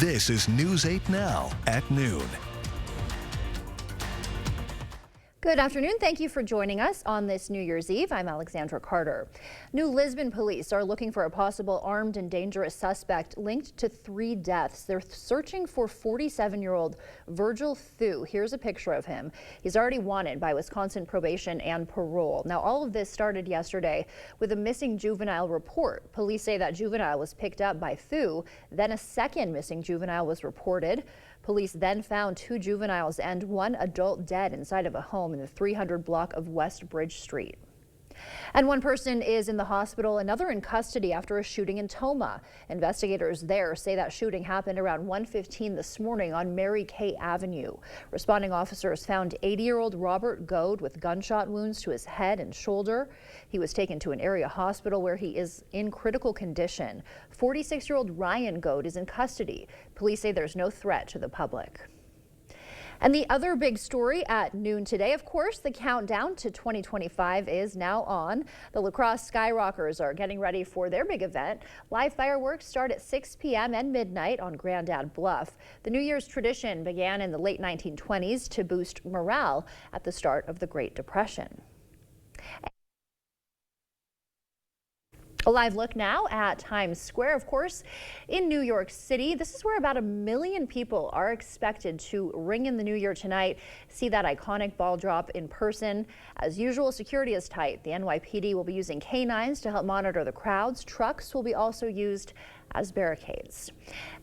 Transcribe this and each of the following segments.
This is News 8 Now at noon. Good afternoon. Thank you for joining us on this New Year's Eve. I'm Alexandra Carter. New Lisbon police are looking for a possible armed and dangerous suspect linked to 3 deaths. They're searching for 47-year-old Virgil Thu. Here's a picture of him. He's already wanted by Wisconsin probation and parole. Now, all of this started yesterday with a missing juvenile report. Police say that juvenile was picked up by Thu. Then a second missing juvenile was reported. Police then found 2 juveniles and 1 adult dead inside of a home in the 300 block of West Bridge Street. And 1 person is in the hospital, another in custody after a shooting in Tomah. Investigators there say that shooting happened around 1:15 this morning on Mary Kay Avenue. Responding officers found 80-year-old Robert Goad with gunshot wounds to his head and shoulder. He was taken to an area hospital where he is in critical condition. 46-year-old Ryan Goad is in custody. Police say there's no threat to the public. And the other big story at noon today, of course, the countdown to 2025 is now on. The La Crosse Skyrockers are getting ready for their big event. Live fireworks start at 6 p.m. and midnight on Grandad Bluff. The New Year's tradition began in the late 1920s to boost morale at the start of the Great Depression. A live look now at Times Square, of course, in New York City. This is where about 1 million people are expected to ring in the new year tonight, see that iconic ball drop in person. As usual, security is tight. The NYPD will be using canines to help monitor the crowds. Trucks will be also used as barricades.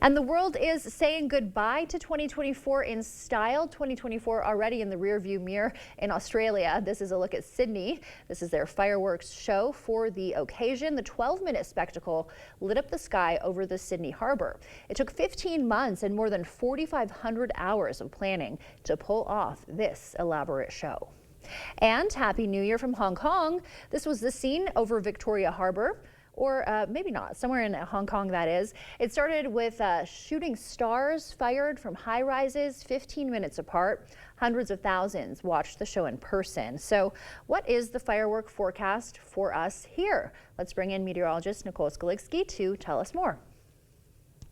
And the world is saying goodbye to 2024 in style. 2024 already in the rearview mirror in Australia. This is a look at Sydney. This is their fireworks show for the occasion. The 12-minute spectacle lit up the sky over the Sydney Harbour. It took 15 months and more than 4,500 hours of planning to pull off this elaborate show. And Happy New Year from Hong Kong. This was the scene over Victoria Harbour. Or maybe not, somewhere in Hong Kong that is. It started with shooting stars fired from high rises 15 minutes apart. Hundreds of thousands watched the show in person. So what is the firework forecast for us here? Let's bring in meteorologist Nicole Skalicki to tell us more.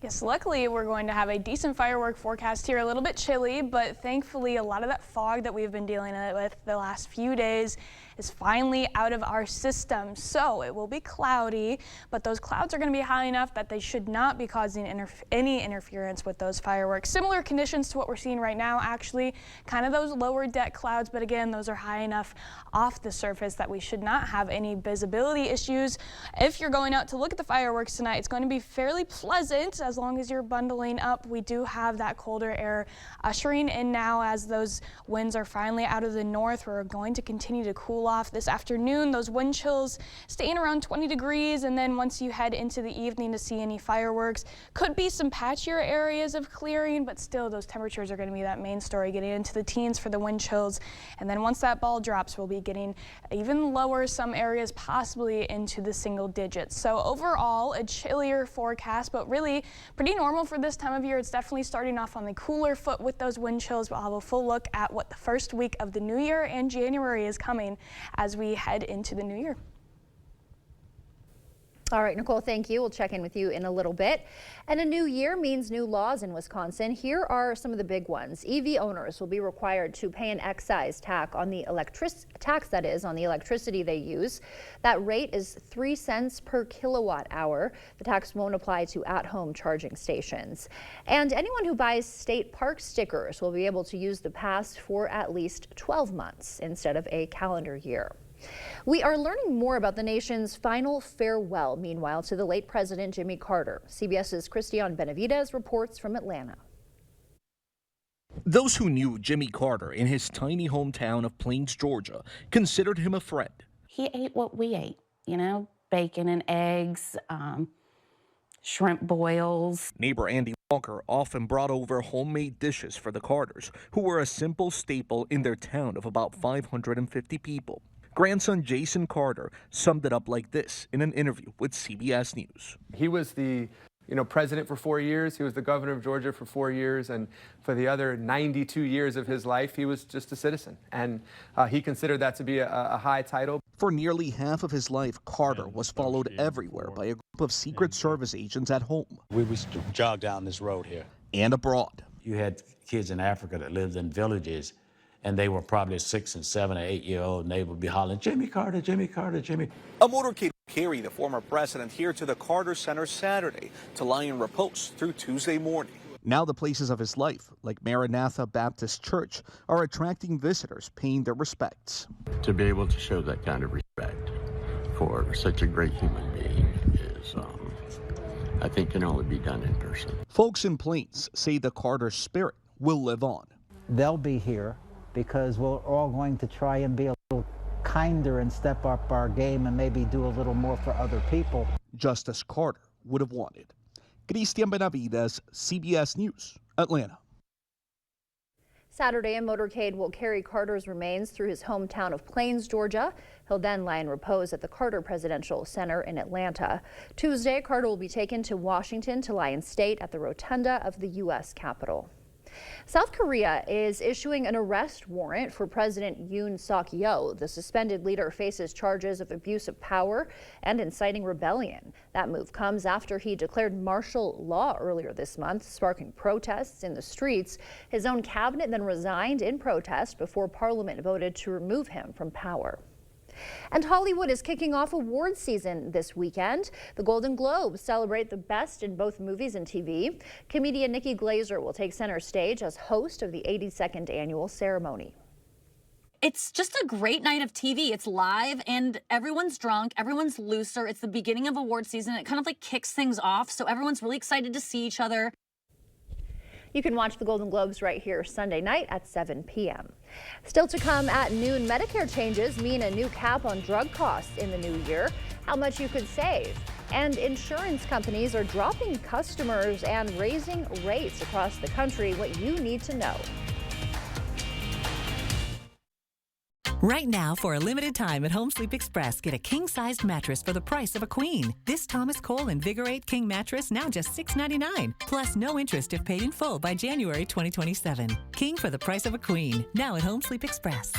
Yes, luckily we're going to have a decent firework forecast here, a little bit chilly, but thankfully a lot of that fog that we've been dealing with the last few days is finally out of our system. So it will be cloudy, but those clouds are going to be high enough that they should not be causing any interference with those fireworks. Similar conditions to what we're seeing right now, actually, kind of those lower deck clouds, but again, those are high enough off the surface that we should not have any visibility issues. If you're going out to look at the fireworks tonight, it's going to be fairly pleasant as long as you're bundling up. We do have that colder air ushering in now as those winds are finally out of the north. We're going to continue to cool off this afternoon. Those wind chills staying around 20 degrees, and then once you head into the evening to see any fireworks, could be some patchier areas of clearing, but still those temperatures are going to be that main story, getting into the teens for the wind chills. And then once that ball drops, we'll be getting even lower, some areas possibly into the single digits. So overall, a chillier forecast, but really pretty normal for this time of year. It's definitely starting off on the cooler foot with those wind chills. We'll have a full look at what the first week of the new year and January is coming as we head into the new year. All right, Nicole, thank you. We'll check in with you in a little bit. And a new year means new laws in Wisconsin. Here are some of the big ones. EV owners will be required to pay an excise tax on the electricity they use. That rate is 3 cents per kilowatt hour. The tax won't apply to at-home charging stations. And anyone who buys state park stickers will be able to use the pass for at least 12 months instead of a calendar year. We are learning more about the nation's final farewell, meanwhile, to the late President Jimmy Carter. CBS's Christian Benavidez reports from Atlanta. Those who knew Jimmy Carter in his tiny hometown of Plains, Georgia, considered him a friend. He ate what we ate, you know, bacon and eggs, shrimp boils. Neighbor Andy Walker often brought over homemade dishes for the Carters, who were a simple staple in their town of about 550 people. Grandson Jason Carter summed it up like this in an interview with CBS News. He was the president for 4 years. He was the governor of Georgia for 4 years. And for the other 92 years of his life, he was just a citizen. And he considered that to be a high title. For nearly half of his life, Carter was followed everywhere by a group of Secret Service agents at home We would jog down this road here. and abroad. You had kids in Africa that lived in villages, and they were probably 6 and 7 or 8 year old, and they would be hollering, Jimmy Carter, Jimmy Carter, Jimmy. A motorcade carried the former president here to the Carter Center Saturday to lie in repose through Tuesday morning. Now the places of his life, like Maranatha Baptist Church, are attracting visitors paying their respects. To be able to show that kind of respect for such a great human being is, I think, can only be done in person. Folks in Plains say the Carter spirit will live on. They'll be here because we're all going to try and be a little kinder and step up our game and maybe do a little more for other people. Just as Carter would have wanted. Cristian Benavides, CBS News, Atlanta. Saturday, a motorcade will carry Carter's remains through his hometown of Plains, Georgia. He'll then lie in repose at the Carter Presidential Center in Atlanta. Tuesday, Carter will be taken to Washington to lie in state at the rotunda of the U.S. Capitol. South Korea is issuing an arrest warrant for President Yoon Suk-yeol. The suspended leader faces charges of abuse of power and inciting rebellion. That move comes after he declared martial law earlier this month, sparking protests in the streets. His own cabinet then resigned in protest before Parliament voted to remove him from power. And Hollywood is kicking off award season this weekend. The Golden Globes celebrate the best in both movies and TV. Comedian Nikki Glaser will take center stage as host of the 82nd annual ceremony. It's just a great night of TV. It's live and everyone's drunk, everyone's looser. It's the beginning of award season. It kind of like kicks things off, so everyone's really excited to see each other. You can watch the Golden Globes right here Sunday night at 7 p.m. Still to come at noon, Medicare changes mean a new cap on drug costs in the new year, how much you could save. And insurance companies are dropping customers and raising rates across the country, what you need to know. Right now, for a limited time at Home Sleep Express, get a king-sized mattress for the price of a queen. This Thomas Cole Invigorate King mattress now just $6.99, plus no interest if paid in full by January 2027. King for the price of a queen, now at Home Sleep Express.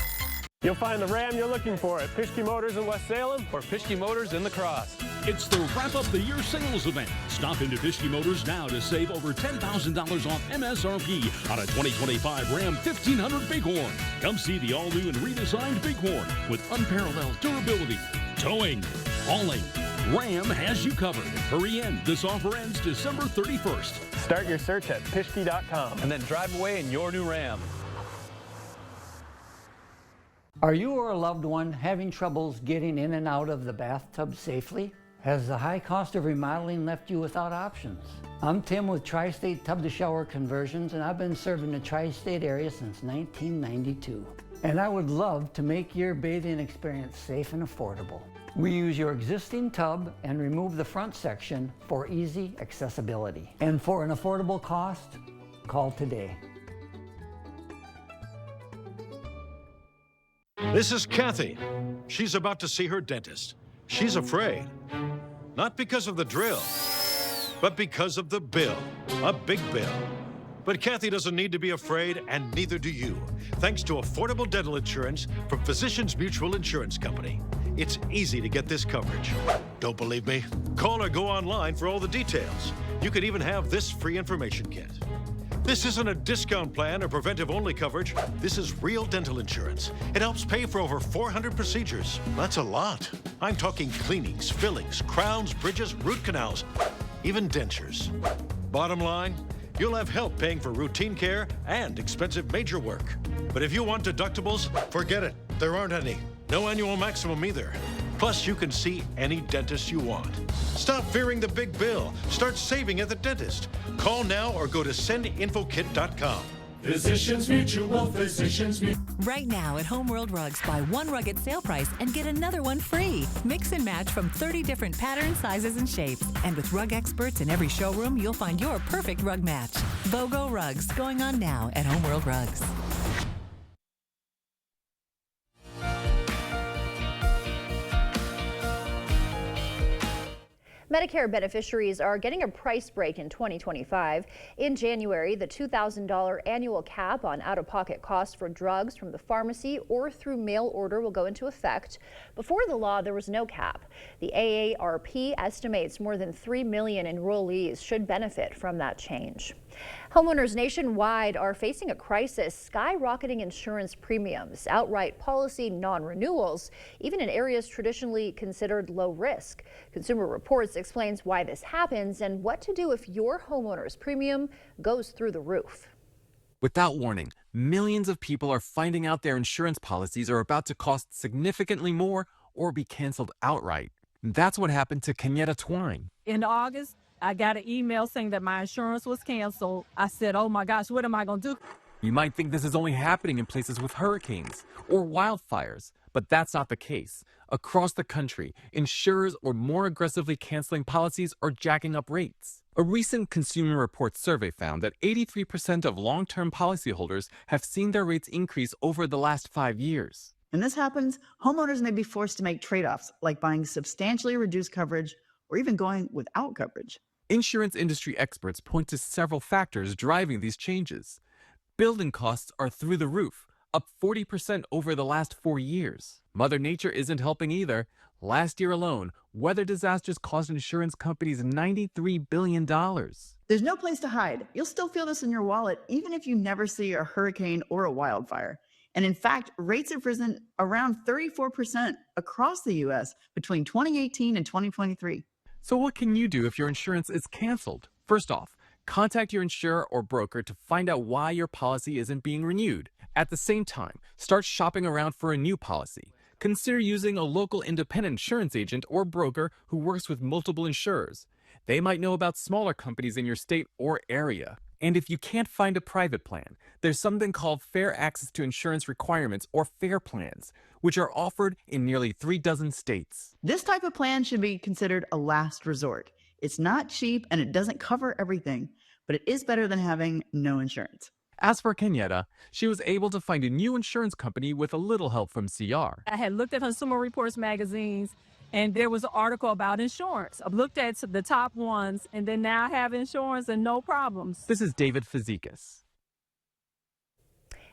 You'll find the Ram you're looking for at Pischke Motors in West Salem or Pischke Motors in La Crosse. It's the wrap-up-the-year sales event. Stop into Pischke Motors now to save over $10,000 off MSRP on a 2025 Ram 1500 Bighorn. Come see the all-new and redesigned Bighorn with unparalleled durability, towing, hauling. Ram has you covered. Hurry in. This offer ends December 31st. Start your search at Pischke.com and then drive away in your new Ram. Are you or a loved one having troubles getting in and out of the bathtub safely? Has the high cost of remodeling left you without options? I'm Tim with Tri-State Tub to Shower Conversions, and I've been serving the Tri-State area since 1992. And I would love to make your bathing experience safe and affordable. We use your existing tub and remove the front section for easy accessibility. And for an affordable cost, call today. This is Kathy. She's about to see her dentist. She's afraid. Not because of the drill, but because of the bill. A big bill. But Kathy doesn't need to be afraid, and neither do you. Thanks to affordable dental insurance from Physicians Mutual Insurance Company. It's easy to get this coverage. Don't believe me? Call or go online for all the details. You can even have this free information kit. This isn't a discount plan or preventive-only coverage. This is real dental insurance. It helps pay for over 400 procedures. That's a lot. I'm talking cleanings, fillings, crowns, bridges, root canals, even dentures. Bottom line, you'll have help paying for routine care and expensive major work. But if you want deductibles, forget it. There aren't any. No annual maximum either. Plus, you can see any dentist you want. Stop fearing the big bill. Start saving at the dentist. Call now or go to sendinfokit.com. Physicians Mutual, Physicians Mutual. Right now at Homeworld Rugs, buy one rug at sale price and get another one free. Mix and match from 30 different patterns, sizes, and shapes. And with rug experts in every showroom, you'll find your perfect rug match. BOGO Rugs, going on now at Homeworld Rugs. Medicare beneficiaries are getting a price break in 2025. In January, the $2,000 annual cap on out-of-pocket costs for drugs from the pharmacy or through mail order will go into effect. Before the law, there was no cap. The AARP estimates more than 3 million enrollees should benefit from that change. Homeowners nationwide are facing a crisis, skyrocketing insurance premiums, outright policy non-renewals, even in areas traditionally considered low risk. Consumer Reports explains why this happens and what to do if your homeowner's premium goes through the roof. Without warning, millions of people are finding out their insurance policies are about to cost significantly more or be canceled outright. That's what happened to Kenyatta Twine. In August, I got an email saying that my insurance was canceled. I said, oh my gosh, what am I going to do? You might think this is only happening in places with hurricanes or wildfires, but that's not the case. Across the country, insurers are more aggressively canceling policies or jacking up rates. A recent Consumer Reports survey found that 83% of long-term policyholders have seen their rates increase over the last 5 years. When this happens, homeowners may be forced to make trade-offs, like buying substantially reduced coverage or even going without coverage. Insurance industry experts point to several factors driving these changes. Building costs are through the roof, up 40% over the last 4 years. Mother Nature isn't helping either. Last year alone, weather disasters cost insurance companies $93 billion. There's no place to hide. You'll still feel this in your wallet, even if you never see a hurricane or a wildfire. And in fact, rates have risen around 34% across the U.S. between 2018 and 2023. So what can you do if your insurance is canceled? First off, contact your insurer or broker to find out why your policy isn't being renewed. At the same time, start shopping around for a new policy. Consider using a local independent insurance agent or broker who works with multiple insurers. They might know about smaller companies in your state or area. And if you can't find a private plan, there's something called Fair Access to Insurance Requirements, or FAIR plans, which are offered in nearly 36 states. This type of plan should be considered a last resort. It's not cheap and it doesn't cover everything, but it is better than having no insurance. As for Kenyatta, she was able to find a new insurance company with a little help from CR. I had looked at Consumer Reports magazines, and there was an article about insurance. I've looked at the top ones, and then now I have insurance and no problems. This is David Fazekas.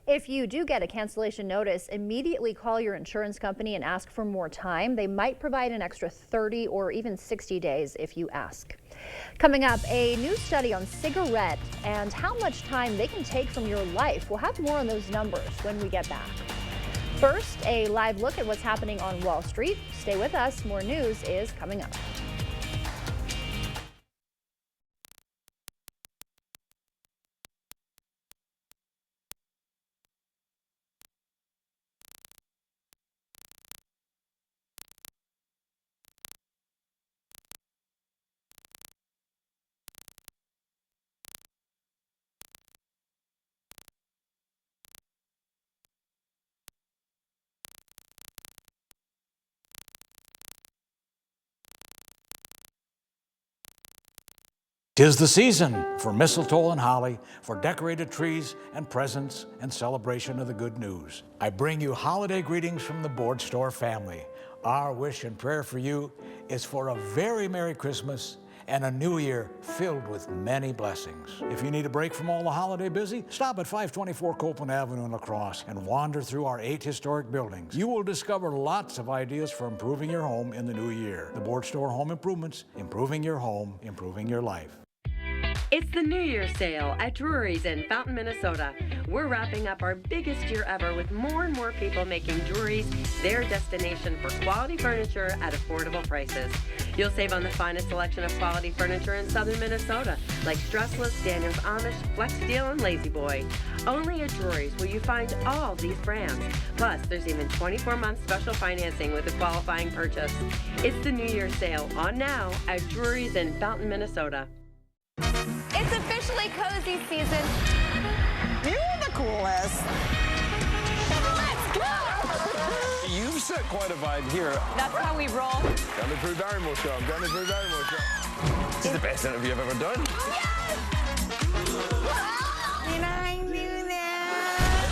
If you do get a cancellation notice, immediately call your insurance company and ask for more time. They might provide an extra 30 or even 60 days if you ask. Coming up, a new study on cigarettes and how much time they can take from your life. We'll have more on those numbers when we get back. First, a live look at what's happening on Wall Street. Stay with us. More news is coming up. Tis the season for mistletoe and holly, for decorated trees and presents and celebration of the good news. I bring you holiday greetings from the Board Store family. Our wish and prayer for you is for a very Merry Christmas and a new year filled with many blessings. If you need a break from all the holiday busy, stop at 524 Copeland Avenue in La Crosse and wander through our 8 historic buildings. You will discover lots of ideas for improving your home in the new year. The Board Store Home Improvements, improving your home, improving your life. It's the New Year's sale at Drury's in Fountain, Minnesota. We're wrapping up our biggest year ever with more and more people making Drury's their destination for quality furniture at affordable prices. You'll save on the finest selection of quality furniture in southern Minnesota, like Stressless, Daniels Amish, Flex Steel, and Lazy Boy. Only at Drury's will you find all these brands. Plus, there's even 24-month special financing with a qualifying purchase. It's the New Year's sale on now at Drury's in Fountain, Minnesota. It's officially cozy season. You're the coolest. Let's go! You've set quite a vibe here. That's how we roll. Down the Drew Barrymore show. Down the Drew Barrymore show. This is the best interview I've ever done. Yes! Did I do that?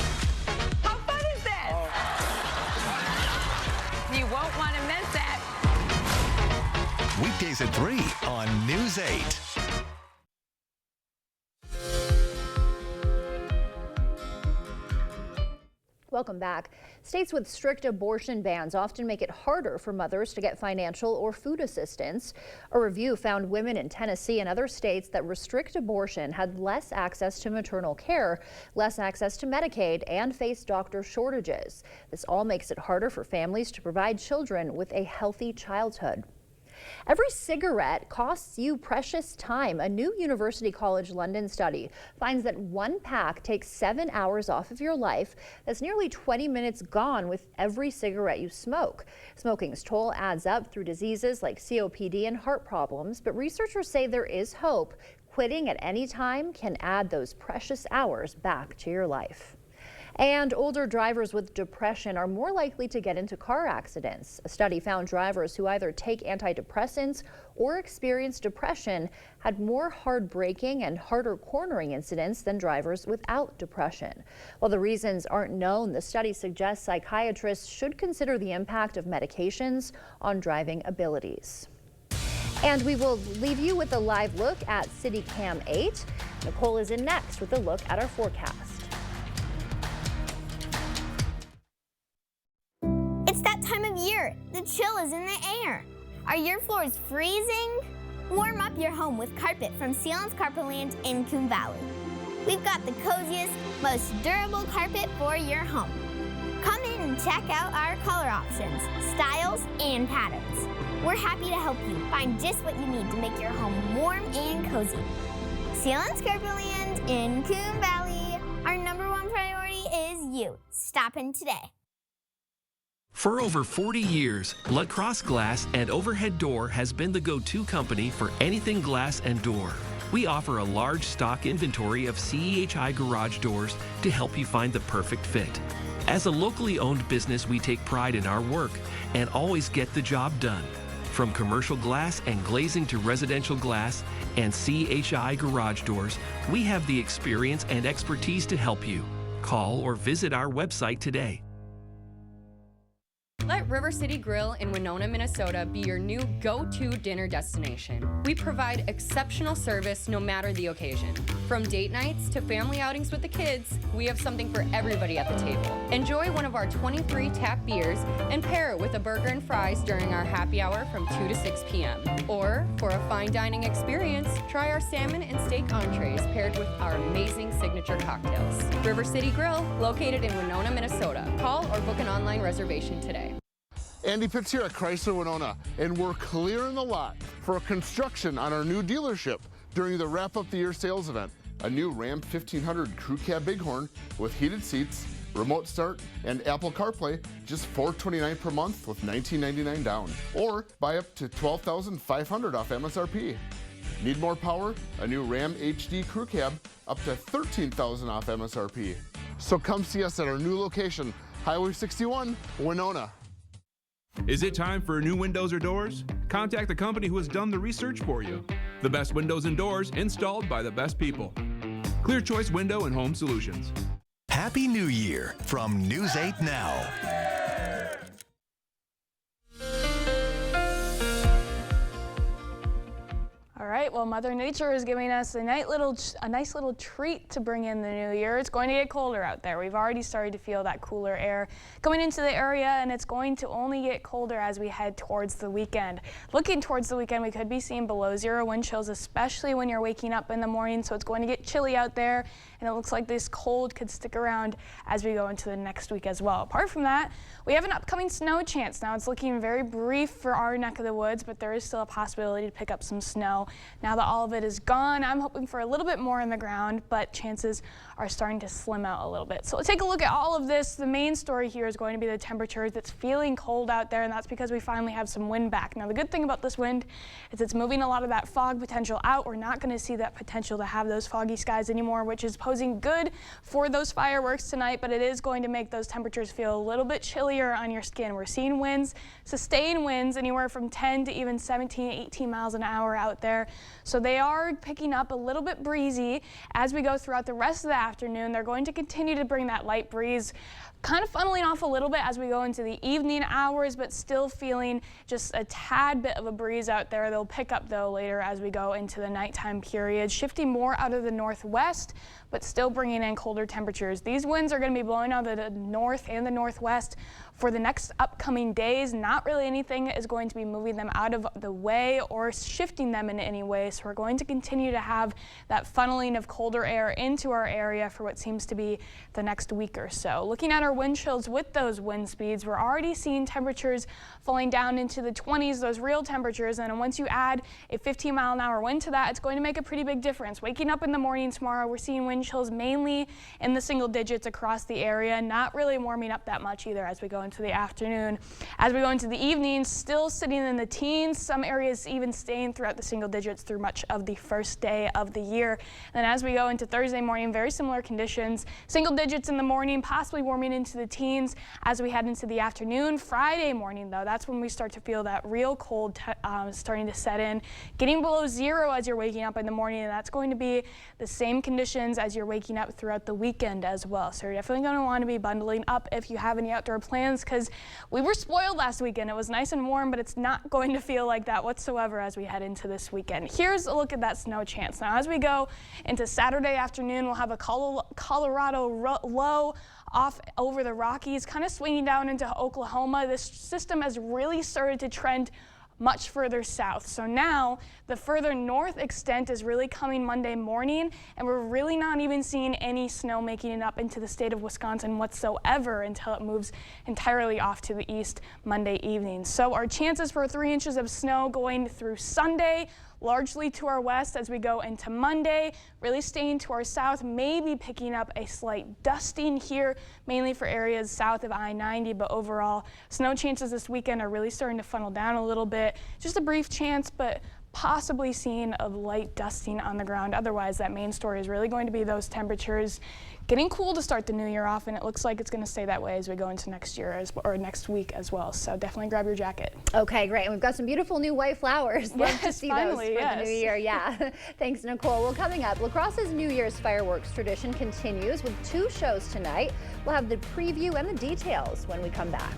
How fun is this? Oh. You won't want to miss it. Weekdays Weekdays at 3 on News 8. Welcome back. States with strict abortion bans often make it harder for mothers to get financial or food assistance. A review found women in Tennessee and other states that restrict abortion had less access to maternal care, less access to Medicaid, and faced doctor shortages. This all makes it harder for families to provide children with a healthy childhood. Every cigarette costs you precious time. A new University College London study finds that one pack takes 7 hours off of your life. That's nearly 20 minutes gone with every cigarette you smoke. Smoking's toll adds up through diseases like COPD and heart problems, but researchers say there is hope. Quitting at any time can add those precious hours back to your life. And older drivers with depression are more likely to get into car accidents. A study found drivers who either take antidepressants or experience depression had more hard braking and harder cornering incidents than drivers without depression. While the reasons aren't known, the study suggests psychiatrists should consider the impact of medications on driving abilities. And we will leave you with a live look at CityCam 8. Nicole is in next with a look at our forecast. It's that time of year. The chill is in the air. Are your floors freezing? Warm up your home with carpet from Sealands Carpetland in Coon Valley. We've got the coziest, most durable carpet for your home. Come in and check out our color options, styles, and patterns. We're happy to help you find just what you need to make your home warm and cozy. Sealands Carpetland in Coon Valley. Our #1 priority is you. Stop in today. For over 40 years, LaCrosse Glass and Overhead Door has been the go-to company for anything glass and door. We offer a large stock inventory of CEHI garage doors to help you find the perfect fit. As a locally owned business, we take pride in our work and always get the job done. From commercial glass and glazing to residential glass and CEHI garage doors, we have the experience and expertise to help you. Call or visit our website today. Let River City Grill in Winona, Minnesota be your new go-to dinner destination. We provide exceptional service no matter the occasion. From date nights to family outings with the kids, we have something for everybody at the table. Enjoy one of our 23 tap beers and pair it with a burger and fries during our happy hour from 2 to 6 p.m. Or, for a fine dining experience, try our salmon and steak entrees paired with our amazing signature cocktails. River City Grill, located in Winona, Minnesota. Call or book an online reservation today. Andy Pitts here at Chrysler Winona, and we're clearing the lot for construction on our new dealership during the Wrap Up the Year sales event. A new Ram 1500 Crew Cab Bighorn with heated seats, remote start, and Apple CarPlay, just $429 per month with $19.99 down. Or buy up to $12,500 off MSRP. Need more power? A new Ram HD Crew Cab, up to $13,000 off MSRP. So come see us at our new location, Highway 61, Winona. Is it time for new windows or doors? Contact the company who has done the research for you. The best windows and doors installed by the best people. Clear Choice Window and Home Solutions. Happy New Year from News 8 Now. All right, well, Mother Nature is giving us a nice little treat to bring in the new year. It's going to get colder out there. We've already started to feel that cooler air coming into the area, and it's going to only get colder as we head towards the weekend. Looking towards the weekend, we could be seeing below zero wind chills, especially when you're waking up in the morning, so it's going to get chilly out there, and it looks like this cold could stick around as we go into the next week as well. Apart from that, we have an upcoming snow chance. Now, it's looking very brief for our neck of the woods, but there is still a possibility to pick up some snow. Now that all of it is gone, I'm hoping for a little bit more in the ground, but chances are starting to slim out a little bit. So let's take a look at all of this. The main story here is going to be the temperatures. It's feeling cold out there, and that's because we finally have some wind back. Now, the good thing about this wind is it's moving a lot of that fog potential out. We're not going to see that potential to have those foggy skies anymore, which is posing good for those fireworks tonight, but it is going to make those temperatures feel a little bit chillier on your skin. We're seeing winds, sustained winds, anywhere from 10 to even 17, 18 miles an hour out there. So they are picking up a little bit breezy as we go throughout the rest of the afternoon. They're going to continue to bring that light breeze, kind of funneling off a little bit as we go into the evening hours, but still feeling just a tad bit of a breeze out there. They'll pick up though later as we go into the nighttime period, shifting more out of the northwest, but still bringing in colder temperatures. These winds are going to be blowing out of the north and the northwest for the next upcoming days. Not really anything is going to be moving them out of the way or shifting them in any way. So we're going to continue to have that funneling of colder air into our area for what seems to be the next week or so. Looking at our wind chills with those wind speeds, we're already seeing temperatures falling down into the 20s, those real temperatures. And once you add a 15-mile-an-hour wind to that, it's going to make a pretty big difference. Waking up in the morning tomorrow, we're seeing wind chills mainly in the single digits across the area, not really warming up that much either as we go into the afternoon. As we go into the evening, still sitting in the teens, some areas even staying throughout the single digits through much of the first day of the year. And then as we go into Thursday morning, very similar conditions, single digits in the morning, possibly warming into the teens as we head into the afternoon. Friday morning though, that's when we start to feel that real cold starting to set in, getting below zero as you're waking up in the morning, and that's going to be the same conditions as you're waking up throughout the weekend as well. So you're definitely going to want to be bundling up if you have any outdoor plans, because we were spoiled last weekend. It was nice and warm, but it's not going to feel like that whatsoever as we head into this weekend. Here's a look at that snow chance. Now as we go into Saturday afternoon, we'll have a Colorado low off over the Rockies, kind of swinging down into Oklahoma. This system has really started to trend much further south. So now the further north extent is really coming Monday morning, and we're really not even seeing any snow making it up into the state of Wisconsin whatsoever until it moves entirely off to the east Monday evening. So our chances for 3 inches of snow going through Sunday, largely to our west as we go into Monday, really staying to our south, maybe picking up a slight dusting here, mainly for areas south of I-90, but overall, snow chances this weekend are really starting to funnel down a little bit. Just a brief chance, but possibly seeing a light dusting on the ground. Otherwise, that main story is really going to be those temperatures getting cool to start the new year off, and it looks like it's going to stay that way as we go into next year or next week as well. So definitely grab your jacket. Okay, great. And we've got some beautiful new white flowers. Love to see finally, those for the new year. Yeah. Thanks, Nicole. Well, coming up, La Crosse's New Year's fireworks tradition continues with 2 shows tonight. We'll have the preview and the details when we come back.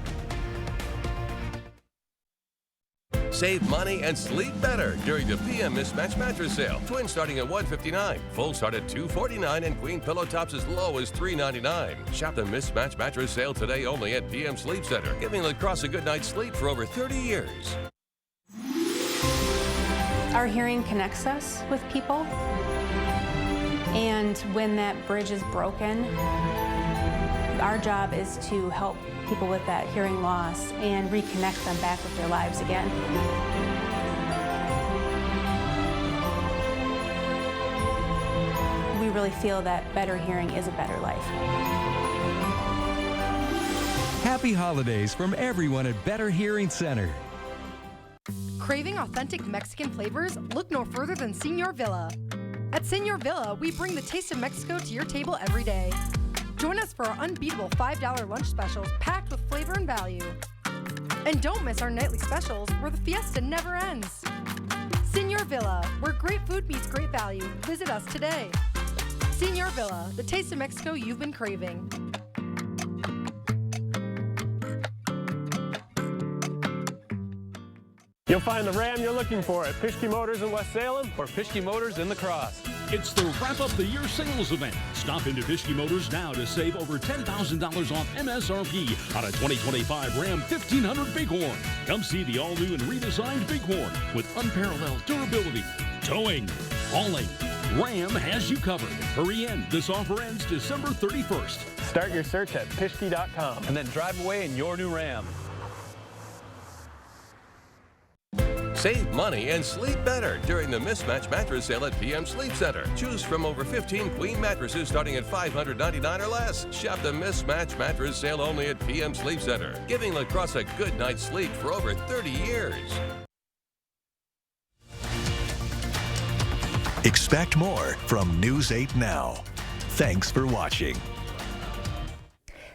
Save money and sleep better during the PM Mismatch Mattress Sale. Twin starting at $159, full start at $249, and queen pillow tops as low as $399. Shop the Mismatch Mattress Sale today only at PM Sleep Center, giving La Crosse a good night's sleep for over 30 years. Our hearing connects us with people, and when that bridge is broken, our job is to help people with that hearing loss and reconnect them back with their lives again. We really feel that better hearing is a better life. Happy holidays from everyone at Better Hearing Center. Craving authentic Mexican flavors? Look no further than Señor Villa. At Señor Villa, we bring the taste of Mexico to your table every day. Join us for our unbeatable $5 lunch specials packed with flavor and value. And don't miss our nightly specials where the fiesta never ends. Señor Villa, where great food meets great value. Visit us today. Señor Villa, the taste of Mexico you've been craving. You'll find the Ram you're looking for at Pischke Motors in West Salem or Pischke Motors in La Crosse. It's the Wrap Up the Year sales event. Stop into Pischke Motors now to save over $10,000 off MSRP on a 2025 Ram 1500 Bighorn. Come see the all-new and redesigned Bighorn with unparalleled durability, towing, hauling. Ram has you covered. Hurry in. This offer ends December 31st. Start your search at Pischke.com and then drive away in your new Ram. Save money and sleep better during the Mismatch Mattress Sale at PM Sleep Center. Choose from over 15 queen mattresses starting at $599 or less. Shop the Mismatch Mattress Sale only at PM Sleep Center, giving La Crosse a good night's sleep for over 30 years. Expect more from News 8 Now. Thanks for watching.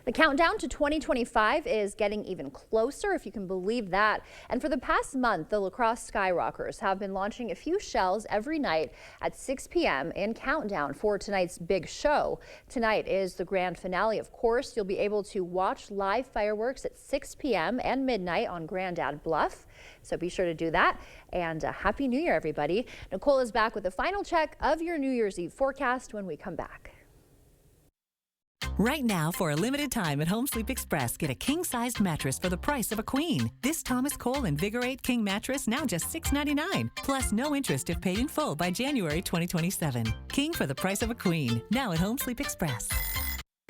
The countdown to 2025 is getting even closer, if you can believe that. And for the past month, the La Crosse Skyrockers have been launching a few shells every night at 6 p.m. in countdown for tonight's big show. Tonight is the grand finale, of course. You'll be able to watch live fireworks at 6 p.m. and midnight on Grandad Bluff. So be sure to do that. And Happy New Year, everybody. Nicole is back with a final check of your New Year's Eve forecast when we come back. Right now, for a limited time at Home Sleep Express, get a king-sized mattress for the price of a queen. This Thomas Cole Invigorate King mattress now just $6.99, plus no interest if paid in full by January 2027. King for the price of a queen, now at Home Sleep Express.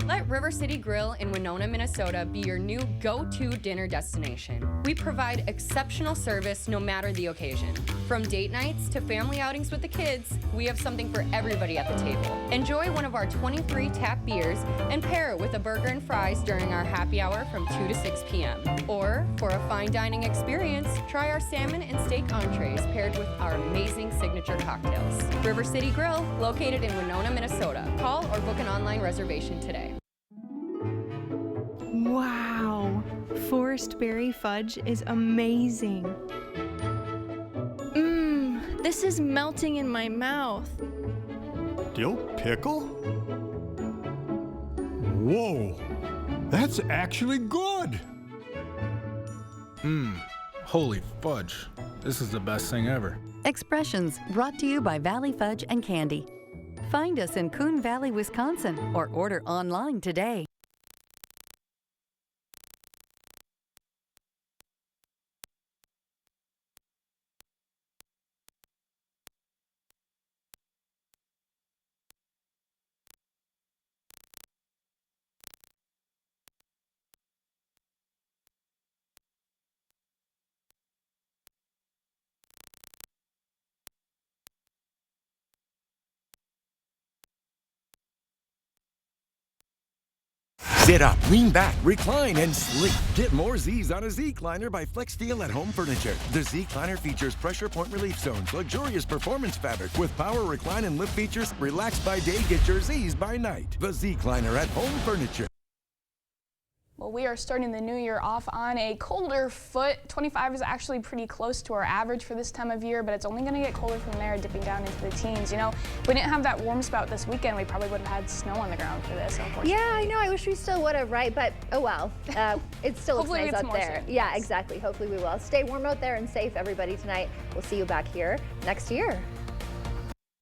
Let River City Grill in Winona, Minnesota be your new go-to dinner destination. We provide exceptional service no matter the occasion. From date nights to family outings with the kids, we have something for everybody at the table. Enjoy one of our 23 tap beers and pair it with a burger and fries during our happy hour from 2 to 6 p.m. Or, for a fine dining experience, try our salmon and steak entrees paired with our amazing signature cocktails. River City Grill, located in Winona, Minnesota. Call or book an online reservation today. Wow, Forest Berry Fudge is amazing. This is melting in my mouth. Dill pickle? Whoa, that's actually good. Holy fudge. This is the best thing ever. Expressions brought to you by Valley Fudge and Candy. Find us in Coon Valley, Wisconsin, or order online today. Sit up, lean back, recline, and sleep. Get more Z's on a Z-Cliner by FlexSteel at Home Furniture. The Z-Cliner features pressure point relief zones, luxurious performance fabric with power recline and lift features. Relax by day, get your Z's by night. The Z-Cliner at Home Furniture. Well, we are starting the new year off on a colder foot. 25 is actually pretty close to our average for this time of year, but it's only going to get colder from there, dipping down into the teens. You know, if we didn't have that warm spout this weekend, we probably would have had snow on the ground for this, unfortunately. Yeah, I know. I wish we still would have, right? But oh well. It still looks nice out there. Soon. Yeah, exactly. Hopefully we will. Stay warm out there and safe, everybody, tonight. We'll see you back here next year.